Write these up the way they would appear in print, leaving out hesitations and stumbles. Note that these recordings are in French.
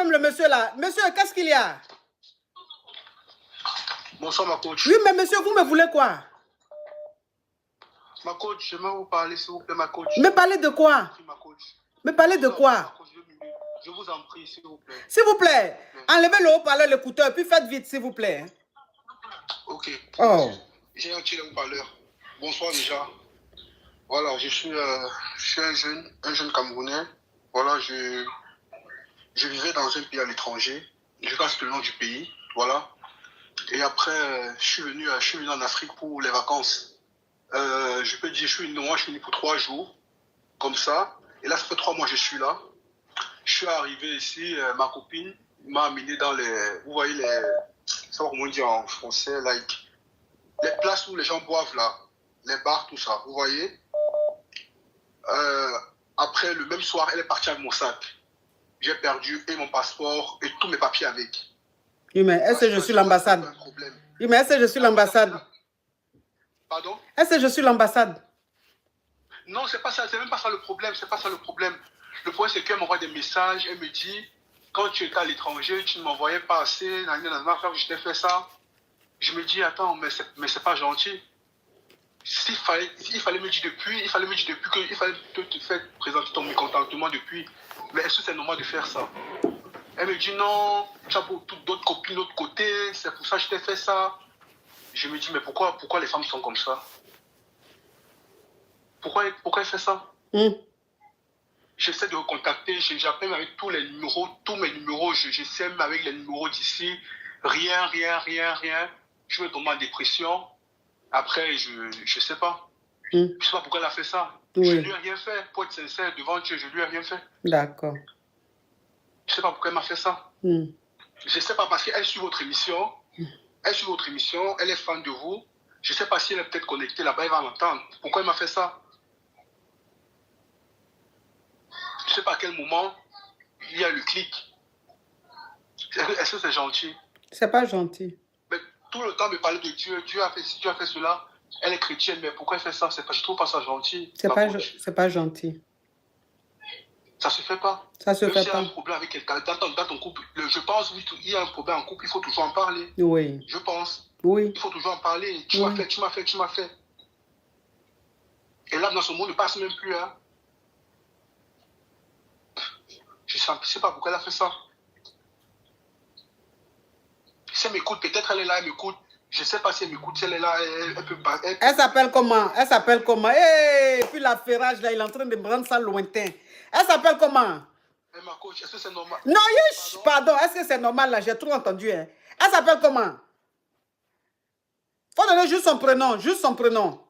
même le monsieur là. Monsieur, qu'est-ce qu'il y a? Bonsoir, ma coach. Oui, mais monsieur, vous me voulez quoi? Ma coach, j'aimerais vous parler, s'il vous plaît, ma coach. Me parler de quoi? Ma coach. Me parler de quoi? Je vous en prie, s'il vous plaît. S'il vous plaît, enlevez le haut-parleur, l'écouteur, puis faites vite, s'il vous plaît. Ok. Oh. J'ai un petit haut-parleur. Bonsoir déjà. Voilà, je suis un jeune Camerounais. Voilà, je vivais dans un pays à l'étranger. Je reste le nom du pays. Voilà. Et après, je suis venu en Afrique pour les vacances. Je peux dire, je suis venu pour 3 jours. Comme ça. Et là, ça fait 3 mois que je suis là. Je suis arrivé ici, ma copine m'a amené dans les... Vous voyez les... Ça va comment dire en français, like... Les places où les gens boivent là. Les bars, tout ça. Vous voyez? Après, le même soir, elle est partie avec mon sac. J'ai perdu et mon passeport et tous mes papiers avec. Oui, mais est-ce que je suis l'ambassade? Oui, mais est-ce que je suis l'ambassade? Pardon? Est-ce que je suis l'ambassade? Non, c'est pas ça, c'est même pas ça le problème, c'est pas ça le problème. Le problème, c'est qu'elle m'envoie des messages, elle me dit, quand tu étais à l'étranger, tu ne m'envoyais pas assez, je t'ai fait ça. Je me dis, attends, mais c'est pas gentil. Il fallait me dire depuis qu'il fallait te faire présenter ton mécontentement depuis. Mais est-ce que c'est normal de faire ça? Elle me dit, non, tu as d'autres copines de l'autre côté, c'est pour ça que je t'ai fait ça. Je me dis, mais pourquoi les femmes sont comme ça? Pourquoi elle fait ça? J'essaie de recontacter, j'appelle avec tous mes numéros, j'essaie même avec les numéros d'ici. Rien. Je me tombe en dépression. Après, je sais pas. Je sais pas pourquoi elle a fait ça. Oui. Je lui ai rien fait. Pour être sincère, devant Dieu, je lui ai rien fait. D'accord. Je sais pas pourquoi elle m'a fait ça. Je sais pas parce qu'elle suit votre émission. Elle est fan de vous. Je sais pas si elle est peut-être connectée là-bas, elle va m'entendre. Pourquoi elle m'a fait ça? Je sais pas à quel moment il y a le clic. Est-ce que c'est gentil? C'est pas gentil. Mais tout le temps me parler de Dieu. Dieu a fait ci, Dieu a fait cela. Elle est chrétienne, mais pourquoi elle fait ça? Je trouve pas ça gentil. C'est pas gentil. Ça se fait pas. Ça se fait pas. S'il y a un problème avec quelqu'un, dans ton couple, je pense qu'il y a un problème en couple, il faut toujours en parler. Oui. Je pense. Oui. Il faut toujours en parler. Tu m'as fait. Et là, dans ce monde, ne passe même plus. Hein. Je sais pas pourquoi elle a fait ça. Si elle m'écoute, peut-être elle est là, elle m'écoute. Je sais pas si elle m'écoute, si elle est là, elle peut pas. Elle s'appelle comment? Et puis la ferrage, là, il est en train de me rendre ça lointain. Elle s'appelle comment? Ma coach, est-ce que c'est normal? Non, pardon, est-ce que c'est normal là? J'ai trop entendu. Hein? Elle s'appelle comment? Faut donner juste son prénom.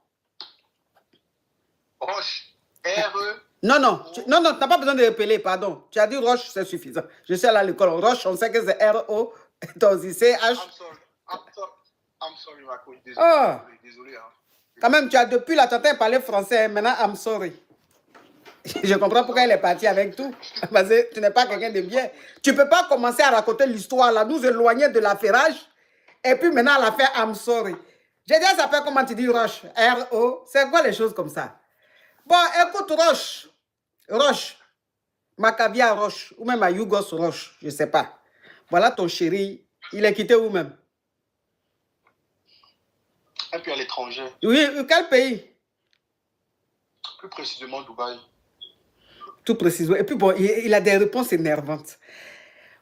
Roche. R-E. Non, tu n'as pas besoin de repeler, pardon. Tu as dit Roche, c'est suffisant. Je suis allé à l'école. Roche, on sait que c'est R-O. Toi aussi, c'est H. I'm sorry, ma coach. Désolé. Hein. Quand même, depuis la tante parlait français. Maintenant, I'm sorry. Je comprends pourquoi elle est partie avec tout. Parce que tu n'es pas quelqu'un de bien. Tu ne peux pas commencer à raconter l'histoire, là, nous éloigner de l'affairage. Et puis maintenant, elle a fait I'm sorry. J'ai dit, elle s'appelle comment tu dis Roche? R-O. C'est quoi les choses comme ça? Bon, écoute, Roche. Macavia Roche. Ou même à Yougos Roche. Je ne sais pas. Voilà ton chéri. Il est quitté où même? Et puis à l'étranger. Oui, quel pays? Plus précisément Dubaï. Tout précisément. Et puis bon, il a des réponses énervantes.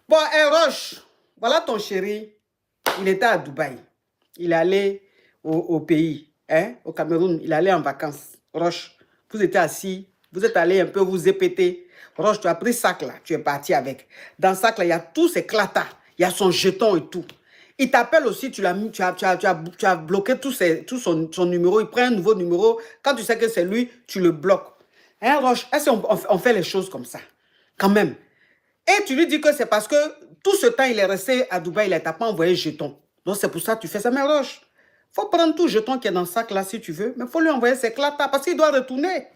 Bon, Roche, voilà ton chéri. Il était à Dubaï. Il est allé au pays, hein, au Cameroun. Il est allé en vacances. Roche, vous étiez assis, vous êtes allé un peu vous épéter. Roche, tu as pris sac là, tu es parti avec. Dans le sac là, il y a tous ces clatas. Il y a son jeton et tout. Il t'appelle aussi, tu as bloqué tout son numéro. Il prend un nouveau numéro. Quand tu sais que c'est lui, tu le bloques. Hein, Roche, est-ce qu'on fait les choses comme ça? Quand même. Et tu lui dis que c'est parce que tout ce temps, il est resté à Dubaï, il ne t'a pas envoyé jeton. Donc c'est pour ça que tu fais ça. Mais Roche, il faut prendre tout jeton qui est dans le sac là si tu veux. Mais il faut lui envoyer ses clatas parce qu'il doit retourner.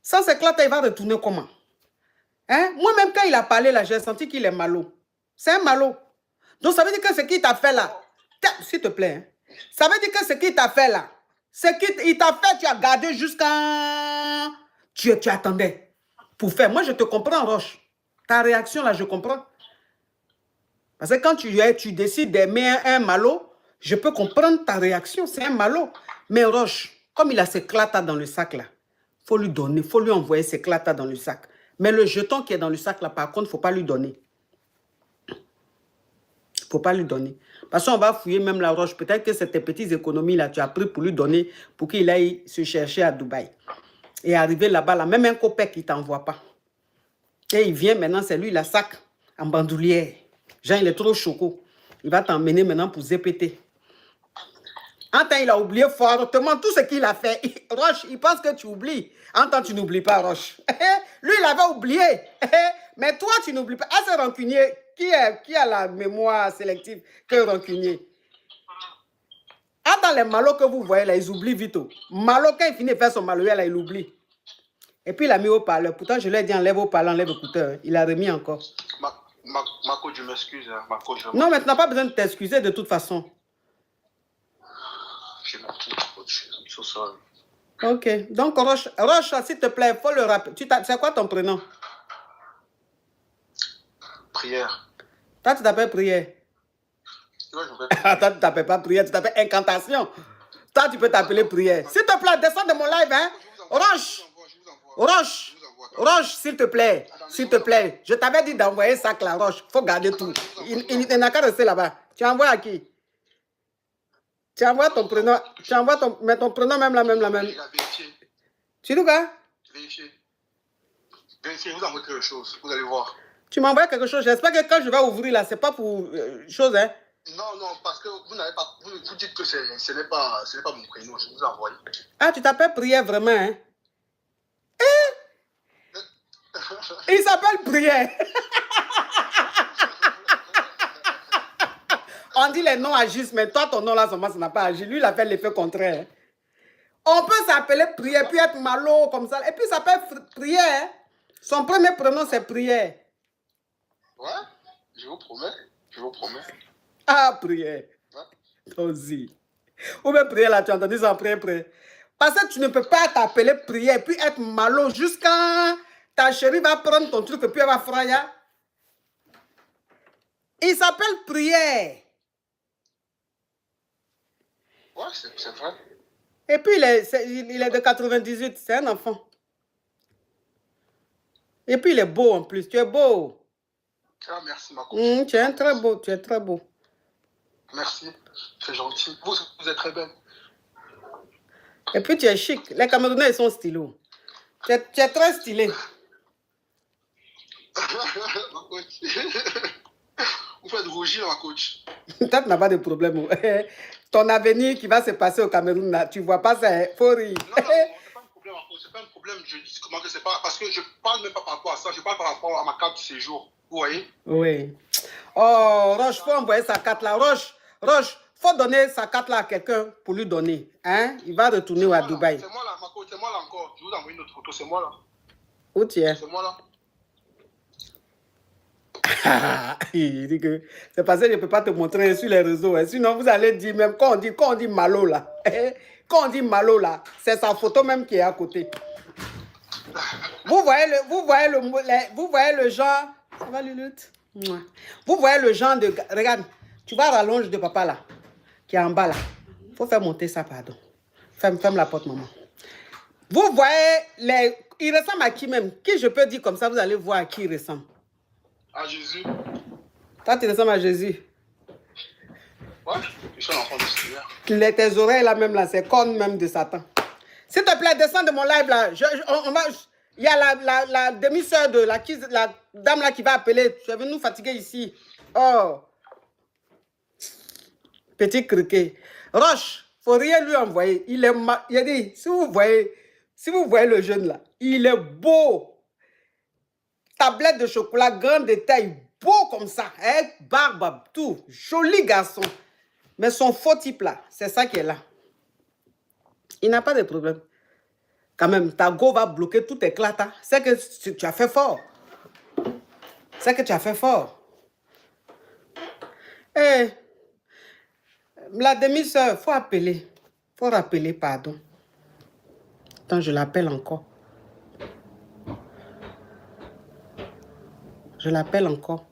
Sans ses clatas, il va retourner comment? Hein? Moi-même, quand il a parlé là, j'ai senti qu'il est malo. C'est un malo. Donc, ça veut dire que ce qu'il t'a fait là, s'il te plaît, hein, ça veut dire que ce qu'il t'a fait là, ce qu'il t'a fait, tu as gardé jusqu'à... Tu attendais pour faire. Moi, je te comprends, Roche. Ta réaction là, je comprends. Parce que quand tu décides d'aimer un malo, je peux comprendre ta réaction, c'est un malo. Mais Roche, comme il a ses clatas dans le sac là, il faut lui donner, il faut lui envoyer ses clatas dans le sac. Mais le jeton qui est dans le sac là, par contre, il ne faut pas lui donner. Il ne faut pas lui donner. Parce qu'on va fouiller même la Roche. Peut-être que c'est tes petites économies là, tu as pris pour lui donner, pour qu'il aille se chercher à Dubaï. Et arriver là-bas, là, même un copec, il ne t'envoie pas. Et il vient maintenant, c'est lui, la sac en bandoulière. Jean, il est trop choco. Il va t'emmener maintenant pour ZPT. En temps, il a oublié fortement tout ce qu'il a fait. Roche, il pense que tu oublies. En temps, tu n'oublies pas, Roche. Lui, il avait oublié. Mais toi, tu n'oublies pas. Ah, c'est rancunier. Qui a la mémoire sélective que rancunier? Ah, dans les malos que vous voyez là, ils oublient vite. Malo, quand il finit de faire son malo, là, il oublie. Et puis, il a mis au parleur. Pourtant, je lui ai dit, enlève au parleur, enlève l'écouteur. Il a remis encore. Ma coach, je m'excuse. Hein. Ma coach, non, mais tu n'as pas besoin de t'excuser de toute façon. Je m'excuse, ma coach. I'm so sorry. Ok. Donc, Roche, s'il te plaît, il faut le rappeler. C'est quoi ton prénom? Prière. Toi, tu t'appelles Prière. Ouais, je m'appelle Toi, tu ne t'appelles pas Prière, tu t'appelles Incantation. Toi, tu peux t'appeler Prière. S'il te plaît, descends de mon live, hein. Roche. Roche. Roche, s'il te plaît. S'il te plaît. Je t'avais dit d'envoyer ça à la Roche. Il faut garder tout. Il n'a qu'à rester là-bas. Tu envoies à qui? Tu envoies ton prénom. Tu envoies ton. Mais ton prénom même la même. Tu dis quoi? Vérifiez. Vérifiez, vous envoyez quelque chose. Vous allez voir. Tu m'envoies quelque chose. J'espère que quand je vais ouvrir là, c'est pas pour chose, hein? Non, parce que vous n'avez pas. Vous dites que ce n'est pas mon prénom. Je vous envoie. Ah, tu t'appelles Prière vraiment, hein? Il s'appelle Prière. On dit les noms agissent, mais toi, ton nom là, ça n'a pas agi. Lui, il a fait l'effet contraire. On peut s'appeler Prière, puis être malo comme ça. Et puis, il s'appelle Prière. Son premier prénom, c'est Prière. Ouais, je vous promets. Je vous promets. Ah, Prière. Ouais. Aussi. Ou bien Prière, là, tu as entendu ça en prière. Parce que tu ne peux pas t'appeler Prière, puis être malo jusqu'à ta chérie va prendre ton truc et puis elle va fryer. Il s'appelle Prière. Ouais, c'est vrai. Et puis, il est de 98, c'est un enfant. Et puis, il est beau en plus. Tu es beau. Ah, merci, ma coach. Tu es très beau. Tu es très beau. Merci. C'est gentil. Vous êtes très belle. Et puis, tu es chic. Les Camerounais, ils sont stylos. Tu es très stylé. Ma coach. Vous faites rougir, ma coach. Toi, tu n'as pas de problème. Ton avenir qui va se passer au Cameroun, là, tu ne vois pas ça. Faut rire. Non, c'est pas un problème, c'est pas un problème. Je dis comment que c'est pas. Parce que je parle même pas par rapport à ça. Je parle par rapport à ma carte de séjour. Vous voyez? Oui. Oh, Roche, faut envoyer sa carte là. Roche, faut donner sa carte là à quelqu'un pour lui donner. Hein? Il va retourner à Dubaï. C'est moi là, ma coach, c'est moi là encore. Je vous envoie une autre photo, c'est moi là. Où tu es? C'est moi là. Il dit que c'est parce que je ne peux pas te montrer sur les réseaux. Hein. Sinon, vous allez dire même quand on dit malo là. Quand on dit malo là, c'est sa photo même qui est à côté. Vous voyez le genre. Ça va, Lulutte? Vous voyez le genre de. Regarde, tu vois rallonge de papa là, qui est en bas là. Il faut faire monter ça, pardon. Ferme la porte, maman. Vous voyez les. Il ressemble à qui même? Qui je peux dire comme ça, vous allez voir à qui il ressemble. À Jésus. Toi, tu ressembles à Jésus. Ouais, je suis l'enfant du Seigneur. Tes oreilles là même là, c'est cornes même de Satan. S'il te plaît, descends de mon live là. Il y a la demi-sœur de la dame là qui va appeler. Tu es venu nous fatiguer ici. Oh. Petit criquet. Roche, faut rien lui envoyer. Il est il a dit, si vous voyez le jeune là, il est beau. Tablette de chocolat, grande de taille, beau comme ça, hein? Barbe, tout, joli garçon. Mais son faux type là, c'est ça qui est là. Il n'a pas de problème. Quand même, ta go va bloquer tout éclata. C'est que tu as fait fort. C'est que tu as fait fort. Eh, la demi-sœur, faut appeler. Faut rappeler, pardon. Attends, je l'appelle encore. Je l'appelle encore.